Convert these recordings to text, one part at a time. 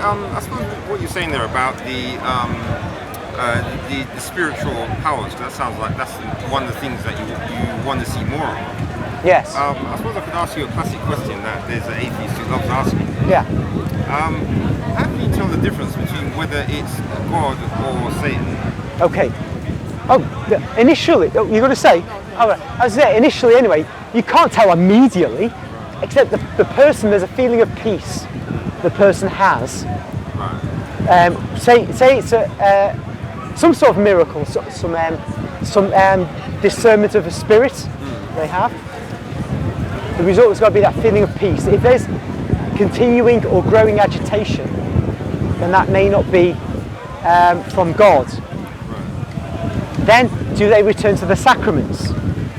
I suppose what you're saying there about the spiritual powers, that sounds like that's one of the things that you want to see more of. Yes. I suppose I could ask you a classic question that there's an atheist who loves asking. Yeah. How can you tell the difference between whether it's God or Satan? Okay. Oh, initially, you're going to say, as I say, initially anyway, you can't tell immediately, except the person, there's a feeling of peace the person has. Right. Say it's some sort of miracle, some discernment of a spirit they have. The result has got to be that feeling of peace. If there's continuing or growing agitation, then that may not be from God. Then, do they return to the sacraments?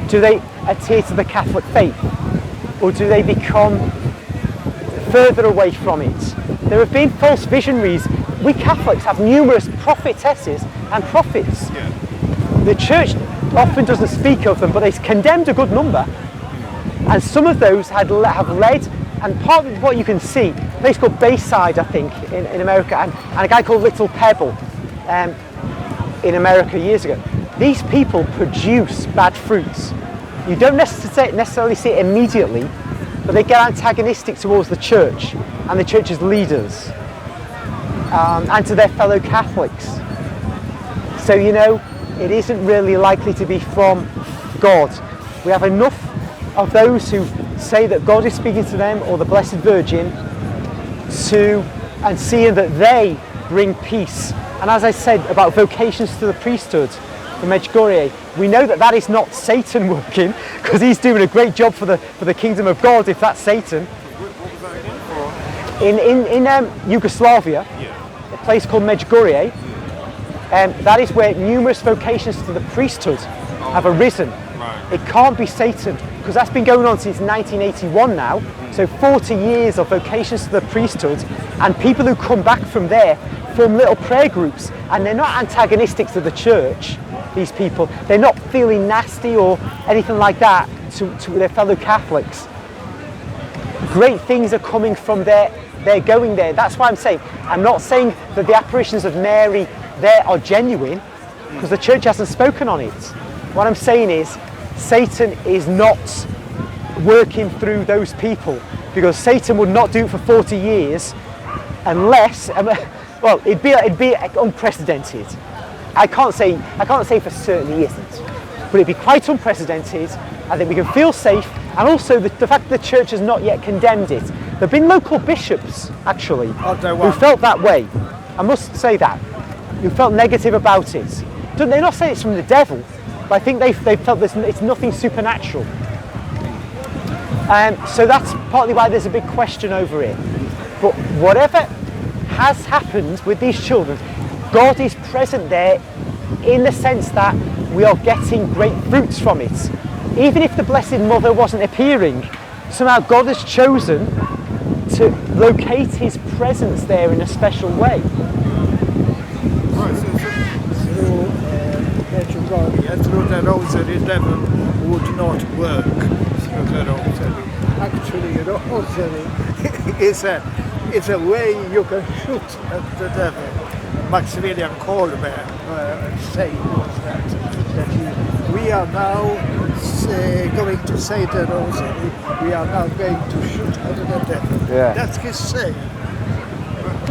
Do they adhere to the Catholic faith? Or do they become further away from it? There have been false visionaries. We Catholics have numerous prophetesses and prophets. Yeah. The Church often doesn't speak of them, but they condemned a good number. And some of those have led, and part of what you can see, a place called Bayside, I think, in America, and a guy called Little Pebble in America years ago. These people produce bad fruits. You don't necessarily see it immediately, but they get antagonistic towards the Church and the Church's leaders, and to their fellow Catholics. So, you know, it isn't really likely to be from God. We have enough of those who say that God is speaking to them, or the Blessed Virgin, and seeing that they bring peace. And as I said about vocations to the priesthood from Medjugorje, we know that is not Satan working, because he's doing a great job for the kingdom of God, if that's Satan. What was that again? In Yugoslavia, a place called Medjugorje, that is where numerous vocations to the priesthood have arisen. Right. It can't be Satan, because that's been going on since 1981 now, so 40 years of vocations to the priesthood, and people who come back from there form little prayer groups, and they're not antagonistic to the Church, these people. They're not feeling nasty or anything like that to their fellow Catholics. Great things are coming from there. They're going there. That's why I'm not saying that the apparitions of Mary there are genuine, because the Church hasn't spoken on it. What I'm saying is Satan is not working through those people, because Satan would not do it for 40 years unless, well, it'd be unprecedented. I can't say for certain he isn't, but it'd be quite unprecedented. I think we can feel safe, and also the fact that the Church has not yet condemned it. There have been local bishops, actually, who felt that way. I must say that, who felt negative about it. They're not saying it's from the devil, but I think they felt it's nothing supernatural. So that's partly why there's a big question over it. But whatever has happened with these children, God is present there in the sense that we are getting great fruits from it. Even if the Blessed Mother wasn't appearing, somehow God has chosen to locate his presence there in a special way. Through the rosary, devil would not work through the rosary. Actually, the rosary is a way you can shoot at the devil. Maximilian Kolbe saying was that we are now going to say the rosary, we are now going to shoot at the devil. Yeah. That's his saying.